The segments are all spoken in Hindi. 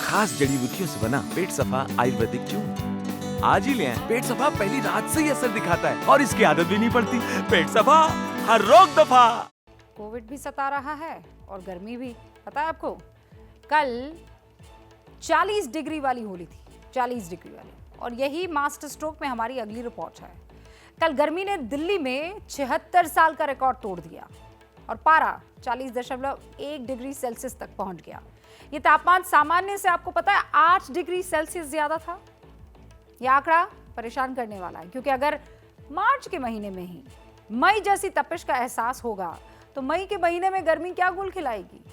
खास जड़ी बूटियों से बना पेट सफा आयुर्वेदिक चूर्ण। आज ही ले आएं। पेट सफा पहली रात से ही असर दिखाता है और इसकी आदत भी नहीं पड़ती। पेट सफा, हर रोग दफा। कोविड भी सता रहा है और गर्मी भी। पता है आपको, कल 40 डिग्री वाली होली थी, 40 डिग्री वाली। और यही मास्टर स्ट्रोक में हमारी अगली रिपोर्ट है। कल गर्मी ने दिल्ली में 76 साल का रिकॉर्ड तोड़ दिया और पारा 40.1 डिग्री सेल्सियस तक पहुंच गया। ये तापमान सामान्य से, आपको पता है, 8 डिग्री सेल्सियस ज्यादा था। यह आंकड़ा परेशान करने वाला है, क्योंकि अगर मार्च के महीने में ही मई जैसी तपिश का एहसास होगा तो मई के महीने में गर्मी क्या गुल खिलाएगी।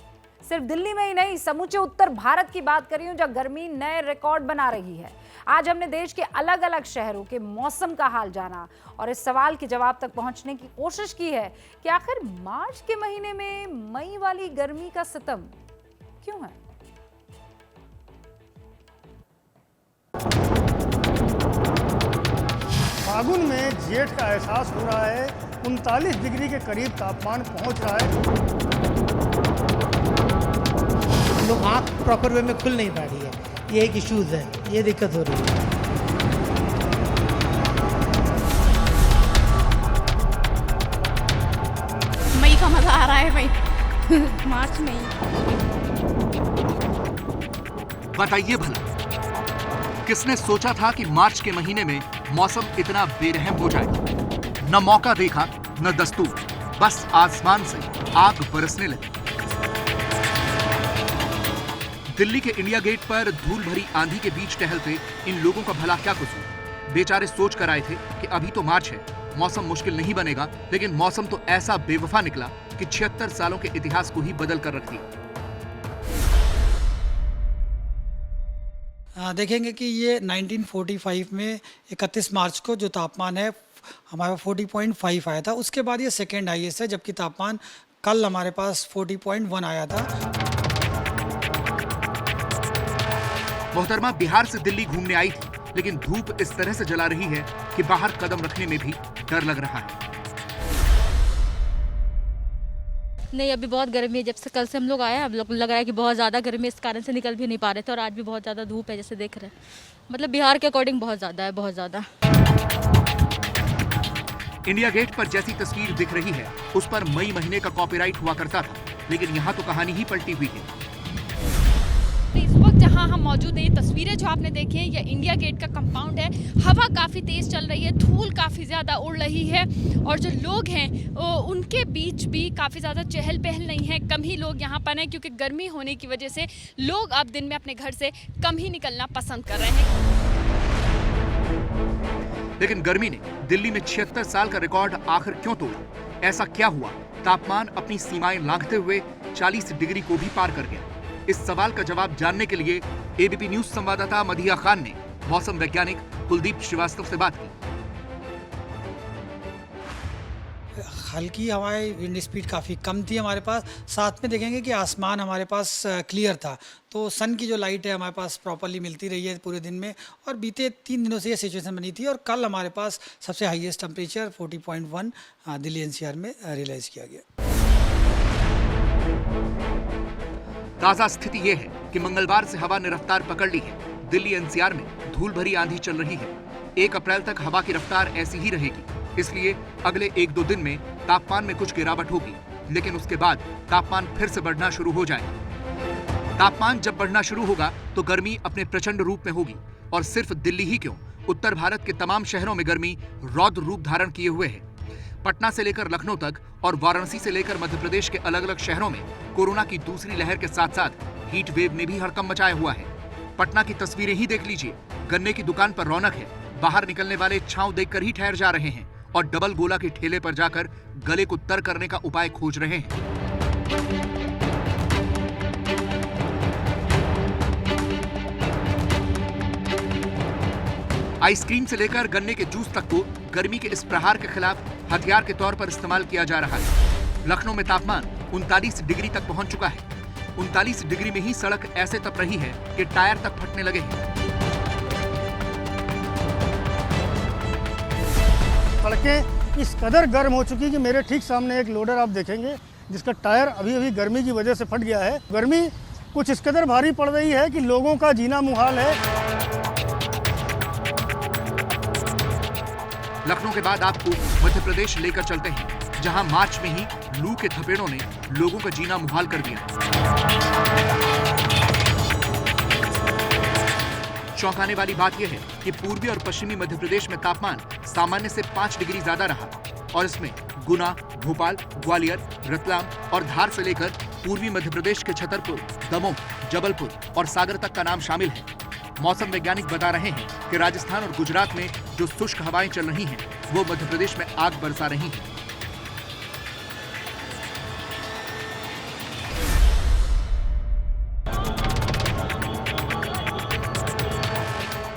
सिर्फ दिल्ली में ही नहीं, समूचे उत्तर भारत की बात कर रही हूं, जहां गर्मी नए रिकॉर्ड बना रही है। आज हमने देश के अलग अलग शहरों के मौसम का हाल जाना और इस सवाल के जवाब तक पहुंचने की कोशिश की है कि आखिर मार्च के महीने में मई वाली गर्मी का सितम क्यों है। फागुन में जेठ का एहसास हो रहा है। 39 डिग्री के करीब तापमान पहुंच रहा है। लोग आँख प्रॉपर वे में खुल नहीं पा रही है, ये एक इश्यूज है, ये दिक्कत हो रही है। मई का मजा आ रहा है भाई। मार्च में ही। बताइए भला, किसने सोचा था कि मार्च के महीने में मौसम इतना बेरहम हो जाए। न मौका देखा न दस्तूर, बस आसमान से आग बरसने लगी। दिल्ली के इंडिया गेट पर धूल भरी आंधी के बीच टहलते इन लोगों का भला क्या कसूर। बेचारे सोच कर आए थे कि अभी तो मार्च है, मौसम मुश्किल नहीं बनेगा, लेकिन मौसम तो ऐसा बेवफा निकला कि 76 सालों के इतिहास को ही बदल कर रख दिया। देखेंगे कि ये 1945 में 31 मार्च को जो तापमान है हमारा 40.5 आया था। उसके बाद ये सेकेंड हाईएस्ट है, जबकि तापमान कल हमारे पास 40.1 आया था। मोहतरमा बिहार से दिल्ली घूमने आई थी, लेकिन धूप इस तरह से जला रही है कि बाहर कदम रखने में भी डर लग रहा है। नहीं, अभी बहुत गर्मी है। जब से कल से हम लोग आए हैं, अब लग रहा है कि बहुत ज़्यादा गर्मी, इस कारण से निकल भी नहीं पा रहे थे। और आज भी बहुत ज़्यादा धूप है, जैसे देख रहे हैं। मतलब बिहार के अकॉर्डिंग बहुत ज़्यादा है, बहुत ज़्यादा। इंडिया गेट पर जैसी तस्वीर दिख रही है, उस पर मई महीने का कॉपीराइट हुआ करता था, लेकिन यहाँ तो कहानी ही पलटी हुई है। इस वक्त जहां हम मौजूद हैं, ये तस्वीरें जो आपने देखी हैं, ये इंडिया गेट का कंपाउंड है। हवा काफ़ी तेज़ चल रही है, धूल काफ़ी ज़्यादा उड़ रही है और जो लोग हैं उनके बीच भी काफ़ी ज़्यादा चहल पहल नहीं है। कम ही लोग यहाँ पर हैं, क्योंकि गर्मी होने की वजह से लोग अब दिन में अपने घर से कम ही निकलना पसंद कर रहे हैं। लेकिन गर्मी ने दिल्ली में 76 साल का रिकॉर्ड आखिर क्यों तोड़ा? ऐसा क्या हुआ तापमान अपनी सीमाएं लांघते हुए 40 डिग्री को भी पार कर गया? इस सवाल का जवाब जानने के लिए एबीपी न्यूज संवाददाता मधिया खान ने मौसम वैज्ञानिक कुलदीप श्रीवास्तव से बात की। हल्की हवाएं, विंड स्पीड काफ़ी कम थी हमारे पास। साथ में देखेंगे कि आसमान हमारे पास क्लियर था, तो सन की जो लाइट है हमारे पास प्रॉपरली मिलती रही है पूरे दिन में। और बीते 3 दिनों से ये सिचुएशन बनी थी। और कल हमारे पास सबसे हाईएस्ट टेम्परेचर 40.1 दिल्ली एनसीआर में रियलाइज किया गया। ताजा स्थिति यह है कि मंगलवार से हवा ने रफ्तार पकड़ ली है। दिल्ली एनसीआर में धूल भरी आंधी चल रही है। 1 अप्रैल तक हवा की रफ्तार ऐसी ही रहेगी, इसलिए अगले 1-2 दिन में तापमान में कुछ गिरावट होगी, लेकिन उसके बाद तापमान फिर से बढ़ना शुरू हो जाएगा। तापमान जब बढ़ना शुरू होगा तो गर्मी अपने प्रचंड रूप में होगी। और सिर्फ दिल्ली ही क्यों, उत्तर भारत के तमाम शहरों में गर्मी रौद्र रूप धारण किए हुए है। पटना से लेकर लखनऊ तक और वाराणसी से लेकर मध्य प्रदेश के अलग अलग शहरों में कोरोना की दूसरी लहर के साथ साथ हीट वेव ने भी हड़कंप मचाया हुआ है। पटना की तस्वीरें ही देख लीजिए। गन्ने की दुकान पर रौनक है, बाहर निकलने वाले छांव देखकर ही ठहर जा रहे हैं और डबल गोला के ठेले पर जाकर गले को तर करने का उपाय खोज रहे हैं। आइसक्रीम से लेकर गन्ने के जूस तक को गर्मी के इस प्रहार के खिलाफ हथियार के तौर पर इस्तेमाल किया जा रहा है। लखनऊ में तापमान 39 डिग्री तक पहुंच चुका है। 39 डिग्री में ही सड़क ऐसे तप रही है कि टायर तक फटने लगे हैं। सड़कें इस कदर गर्म हो चुकी कि मेरे ठीक सामने एक लोडर आप देखेंगे जिसका टायर अभी अभी गर्मी की वजह से फट गया है। गर्मी कुछ इस कदर भारी पड़ रही है कि लोगों का जीना मुहाल है। लखनऊ के बाद आपको मध्य प्रदेश लेकर चलते हैं, जहां मार्च में ही लू के थपेड़ों ने लोगों का जीना मुहाल कर दिया। चौंकाने वाली बात यह है कि पूर्वी और पश्चिमी मध्य प्रदेश में तापमान सामान्य से 5 डिग्री ज्यादा रहा और इसमें गुना, भोपाल, ग्वालियर, रतलाम और धार से लेकर पूर्वी मध्य प्रदेश के छतरपुर, दमोह, जबलपुर और सागर तक का नाम शामिल है। मौसम वैज्ञानिक बता रहे हैं कि राजस्थान और गुजरात में जो शुष्क हवाएं चल रही हैं, वो मध्य प्रदेश में आग बरसा रही हैं।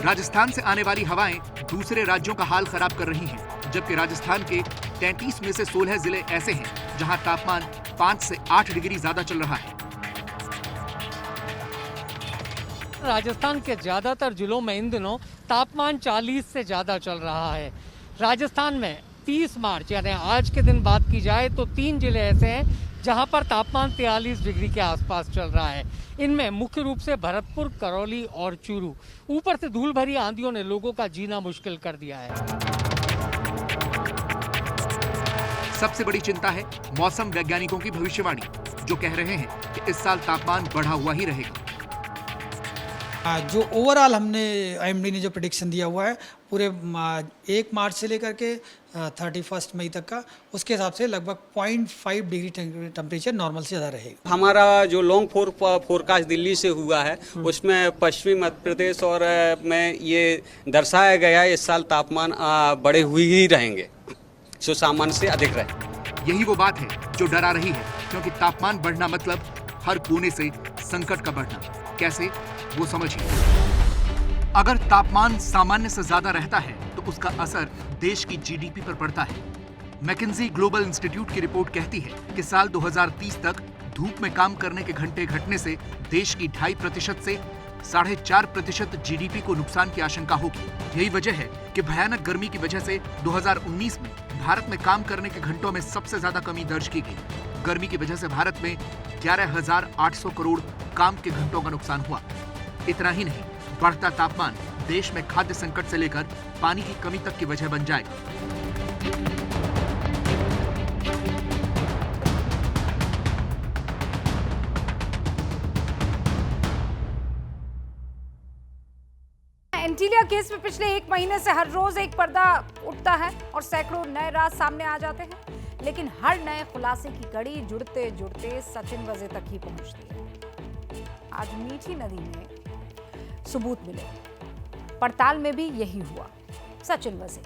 राजस्थान से आने वाली हवाएं दूसरे राज्यों का हाल खराब कर रही हैं, जबकि राजस्थान के 33 में से 16 जिले ऐसे हैं जहां तापमान 5 से 8 डिग्री ज्यादा चल रहा है। राजस्थान के ज्यादातर जिलों में इन दिनों तापमान 40 से ज्यादा चल रहा है। राजस्थान में 30 मार्च यानी आज के दिन बात की जाए तो 3 जिले ऐसे हैं जहां पर तापमान 43 डिग्री के आसपास चल रहा है। इनमें मुख्य रूप से भरतपुर, करौली और चूरू। ऊपर से धूल भरी आंधियों ने लोगों का जीना मुश्किल कर दिया है। सबसे बड़ी चिंता है मौसम वैज्ञानिकों की भविष्यवाणी, जो कह रहे हैं कि इस साल तापमान बढ़ा हुआ ही रहेगा। जो ओवरऑल हमने IMD ने जो प्रेडिक्शन दिया हुआ है पूरे 1 मार्च से लेकर के 31 मई तक का, उसके हिसाब से लगभग 0.5 डिग्री टेम्परेचर नॉर्मल से ज़्यादा रहेगा। हमारा जो लॉन्ग फोरकास्ट दिल्ली से हुआ है उसमें पश्चिमी मध्य प्रदेश और में ये दर्शाया गया है इस साल तापमान बढ़े हुए ही रहेंगे, जो सामान्य से अधिक रहे। यही वो बात है जो डरा रही है, क्योंकि तापमान बढ़ना मतलब हर कोने से संकट का बढ़ना। कैसे, वो समझिए। अगर तापमान सामान्य से ज्यादा रहता है तो उसका असर देश की GDP पर पड़ता है। मैकेंजी ग्लोबल इंस्टीट्यूट की रिपोर्ट कहती है कि साल 2030 तक धूप में काम करने के घंटे घटने से देश की 2.5% से 4.5% GDP को नुकसान की आशंका होगी। यही वजह है कि भयानक गर्मी की वजह से 2019 में भारत में काम करने के घंटों में सबसे ज्यादा कमी दर्ज की गई। गर्मी की वजह से भारत में 11,800 करोड़ काम के घंटों का नुकसान हुआ। इतना ही नहीं, बढ़ता तापमान देश में खाद्य संकट से लेकर पानी की कमी तक की वजह बन जाएगा। एंटीलिया केस में पिछले 1 महीने से हर रोज एक पर्दा उठता है और सैकड़ों नए राज सामने आ जाते हैं, लेकिन हर नए खुलासे की कड़ी जुड़ते जुड़ते सचिन वजे तक ही पहुंचती है। आज मीठी नदी में सबूत मिले, पड़ताल में भी यही हुआ, सचिन वजे।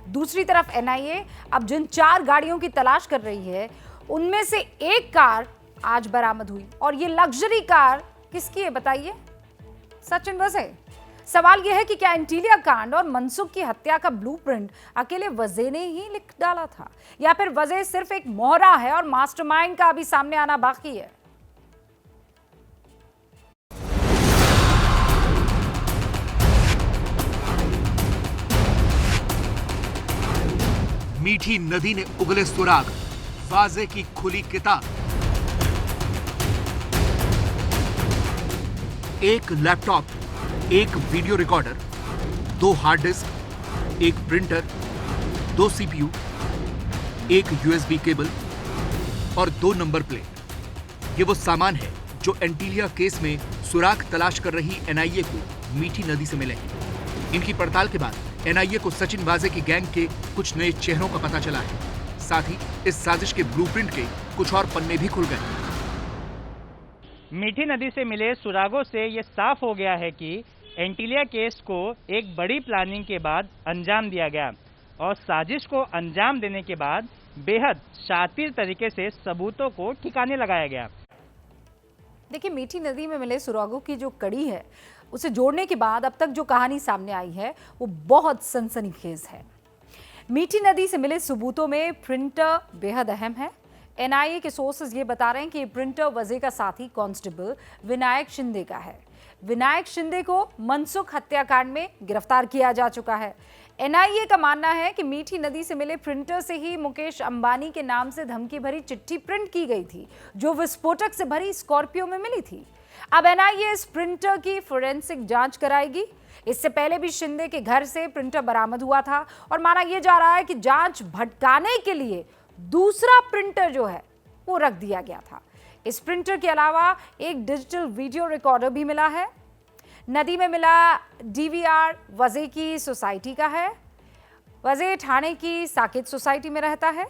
दूसरी तरफ NIA अब जिन 4 गाड़ियों की तलाश कर रही है उनमें से एक कार आज बरामद हुई, और ये लग्जरी कार किसकी है बताइए? सचिन वजे। सवाल यह है कि क्या एंटीलिया कांड और मनसुख की हत्या का ब्लूप्रिंट अकेले वजे ने ही लिख डाला था, या फिर वजे सिर्फ एक मोहरा है और मास्टरमाइंड का अभी सामने आना बाकी है? मीठी नदी ने उगले सुराग, वाजे की खुली किताब। एक लैपटॉप, एक वीडियो रिकॉर्डर, 2 हार्ड डिस्क, एक प्रिंटर, 2 CPU, एक USB केबल और 2 नंबर प्लेट। ये वो सामान है जो एंटीलिया केस में सुराग तलाश कर रही NIA को मीठी नदी से मिले हैं। इनकी पड़ताल के बाद NIA को सचिन वाजे की गैंग के कुछ नए चेहरों का पता चला है। साथ ही इस साजिश के ब्लूप्रिंट के कुछ और पन्ने भी खुल गए। मीठी नदी से मिले सुरागों से ये साफ हो गया है कि एंटीलिया केस को एक बड़ी प्लानिंग के बाद अंजाम दिया गया, और साजिश को अंजाम देने के बाद बेहद शातिर तरीके से सबूतों को ठिकाने लगाया गया। देखिए, मीठी नदी में मिले सुरागों की जो कड़ी है उसे जोड़ने के बाद अब तक जो कहानी सामने आई है वो बहुत सनसनीखेज है। मीठी नदी से मिले सबूतों में प्रिंटर बेहद अहम है। NIA के सोर्सेज ये बता रहे हैं कि प्रिंटर वजे का साथी कांस्टेबल विनायक शिंदे का है। विनायक शिंदे को मनसुख हत्याकांड में गिरफ्तार किया जा चुका है। NIA का मानना है कि मीठी नदी से मिले प्रिंटर से ही मुकेश अंबानी के नाम से धमकी भरी चिट्ठी प्रिंट की गई थी, जो विस्फोटक से भरी स्कॉर्पियो में मिली थी। अब एनआईए इस प्रिंटर की फोरेंसिक जांच कराएगी। इससे पहले भी शिंदे के घर से प्रिंटर बरामद हुआ था और माना यह जा रहा है कि जांच भटकाने के लिए दूसरा प्रिंटर जो है वो रख दिया गया था। इस प्रिंटर के अलावा एक डिजिटल वीडियो रिकॉर्डर भी मिला है। नदी में मिला डीवीआर वजे की सोसाइटी का है। वजे ठाणे की साकेत सोसाइटी में रहता है।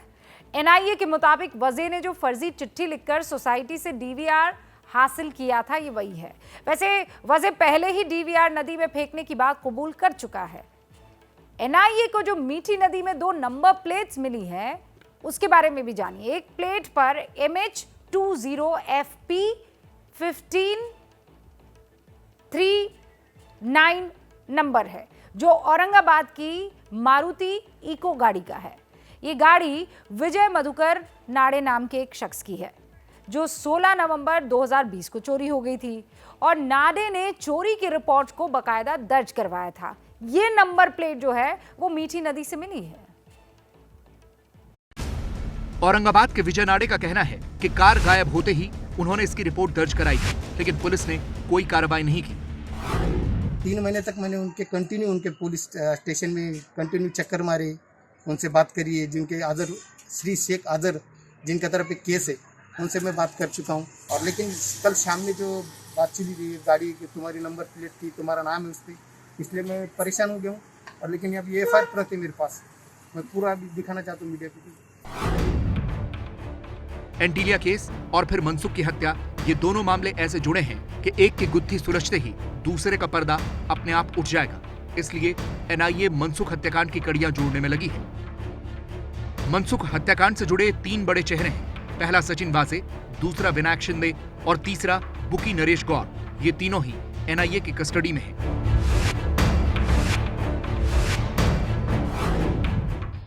एनआईए के मुताबिक वजे ने जो फर्जी चिट्ठी लिखकर सोसाइटी से डीवीआर हासिल किया था ये वही है। वैसे वजे पहले ही डीवीआर नदी में फेंकने की बात कबूल कर चुका है। एनआईए को जो मीठी नदी में 2 नंबर प्लेट्स मिली हैं उसके बारे में भी जानिए। एक प्लेट पर MH20FP 1539 नंबर है जो औरंगाबाद की मारुति इको गाड़ी का है। ये गाड़ी विजय मधुकर नाड़े नाम के एक शख्स की है जो 16 नवंबर 2020 को चोरी हो गई थी और नाडे ने चोरी की रिपोर्ट को बकायदा दर्ज करवाया था। ये नंबर प्लेट जो है वो मीठी नदी से मिली है। औरंगाबाद के विजय नाडे का कहना है कि कार गायब होते ही उन्होंने इसकी रिपोर्ट दर्ज कराई थी, लेकिन पुलिस ने कोई कार्रवाई नहीं की। 3 महीने तक मैंने उनके पुलिस स्टेशन में कंटिन्यू चक्कर मारे, उनसे बात करी है। जिनके आदर श्री शेख आदर जिनका तरफ एक केस है उनसे मैं बात कर चुका हूँ। और लेकिन कल शाम में जो बातचीत हुई गाड़ी की तुम्हारी नंबर प्लेट थी, तुम्हारा नाम है उस पर, इसलिए मैं परेशान हो गया हूँ। और लेकिन अब ये FIR प्रति मेरे पास, मैं पूरा दिखाना चाहता हूँ मीडिया को। एंटीलिया केस और फिर मनसुख की हत्या, ये दोनों मामले ऐसे जुड़े हैं कि एक की गुत्थी सुलझते ही दूसरे का पर्दा अपने आप उठ जाएगा। इसलिए एनआईए मनसुख हत्याकांड की कड़ियां जोड़ने में लगी है। मनसुख हत्याकांड से जुड़े 3 बड़े चेहरे हैं। पहला सचिन वाजे, दूसरा विनायक शिंदे और तीसरा बुकी नरेश गौर। ये तीनों ही एनआईए की कस्टडी में हैं।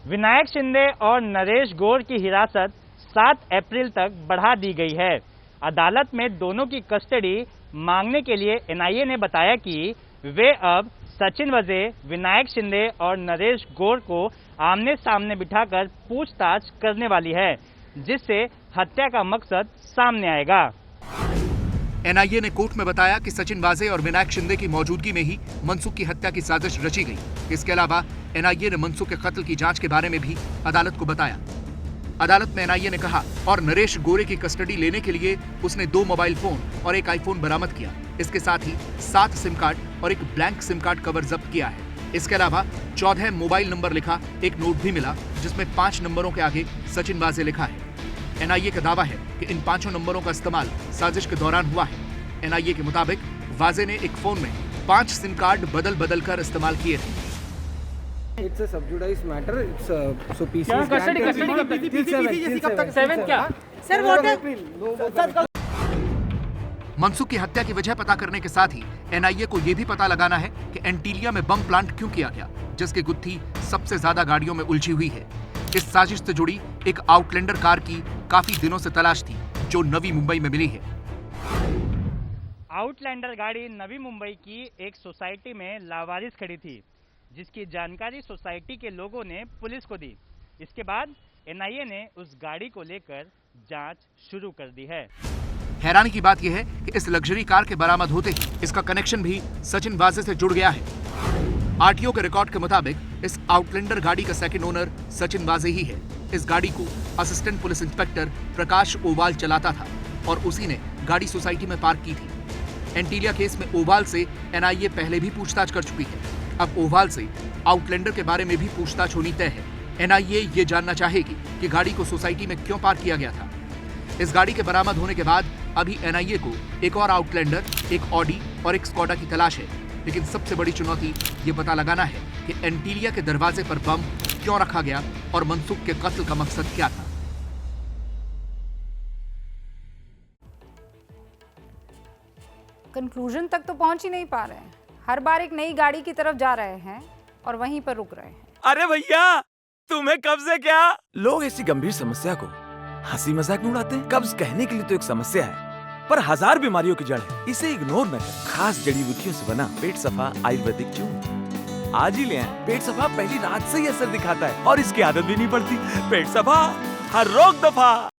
विनायक शिंदे और नरेश गौर की हिरासत 7 अप्रैल तक बढ़ा दी गई है। अदालत में दोनों की कस्टडी मांगने के लिए एनआईए ने बताया कि वे अब सचिन वजे, विनायक शिंदे और नरेश गौर को आमने सामने बिठाकर पूछताछ करने वाली है, जिससे हत्या का मकसद सामने आएगा। एनआईए ने कोर्ट में बताया कि सचिन वाजे और विनायक शिंदे की मौजूदगी में ही मनसुख की हत्या की साजिश रची गई। इसके अलावा एनआईए ने मनसुख के कत्ल की जांच के बारे में भी अदालत को बताया। अदालत में एनआईए ने कहा और नरेश गोरे की कस्टडी लेने के लिए उसने 2 मोबाइल फोन और एक आईफोन बरामद किया। इसके साथ ही 7 सिम कार्ड और एक ब्लैंक सिम कार्ड कवर जब्त किया है। इसके अलावा 14 मोबाइल नंबर लिखा एक नोट भी मिला, जिसमें 5 नंबरों के आगे सचिन वाजे लिखा है। एनआईए का दावा है कि इन 5 नंबरों का इस्तेमाल साजिश के दौरान हुआ है। एनआईए के मुताबिक वाजे ने एक फोन में 5 सिम कार्ड बदल कर इस्तेमाल किए थे। It's a sub judice matter. It's so PC. Custody कब तक? 7 क्या? Sir, what is? मनसुख की हत्या की वजह पता करने के साथ ही एनआईए को यह भी पता लगाना है कि एंटीलिया में बम प्लांट क्यों किया गया, जिसकी गुत्थी सबसे ज्यादा गाड़ियों में उलझी हुई है। इस साजिश से जुड़ी एक आउटलैंडर कार की काफी दिनों से तलाश थी, जो नवी मुंबई में मिली है। आउटलैंडर गाड़ी नवी मुंबई की एक सोसाइटी में लावारिस खड़ी थी, जिसकी जानकारी सोसाइटी के लोगों ने पुलिस को दी। इसके बाद एनआईए ने उस गाड़ी को लेकर जांच शुरू कर दी है। हैरानी की बात यह है कि इस लग्जरी कार के बरामद होते ही इसका कनेक्शन भी सचिन वाजे से जुड़ गया है। आरटीओ के रिकॉर्ड के मुताबिक इस आउटलैंडर गाड़ी का सेकंड ओनर सचिन वाजे ही है। इस गाड़ी को असिस्टेंट पुलिस इंस्पेक्टर प्रकाश ओवाल चलाता था और उसी ने गाड़ी सोसाइटी में पार्क की थी। एंटीलिया केस में ओवाल से एनआईए पहले भी पूछताछ कर चुकी है। अब ओवाल से आउटलैंडर के बारे में भी पूछताछ होनी तय है। एनआईए ये जानना चाहेगी कि गाड़ी को सोसाइटी में क्यों पार्क किया गया था। इस गाड़ी के बरामद होने के बाद अभी एनआईए को एक और आउटलैंडर, एक ऑडी और एक स्कॉडा की तलाश है। लेकिन सबसे बड़ी चुनौती ये पता लगाना है कि एंटीलिया के दरवाजे पर बम क्यों रखा गया और मनसुख के कत्ल का मकसद क्या था। कंक्लूजन तक तो पहुंच ही नहीं पा रहे हैं। हर बार एक नई गाड़ी की तरफ जा रहे हैं और वहीं पर रुक रहे हैं। अरे भैया, तुम्हें कब्ज है क्या? लोग ऐसी गंभीर समस्या को हंसी मजाक में उड़ाते हैं। कब्ज कहने के लिए तो एक समस्या है, पर 1000 बीमारियों की जड़ है। इसे इग्नोर न करें। खास जड़ी बूटियों से बना पेट सफा आयुर्वेदिक च्यून आज ही ले आएं। पेट सफा पहली रात से ही असर दिखाता है और इसकी आदत भी नहीं पड़ती। पेट सफा, हर रोग दफा।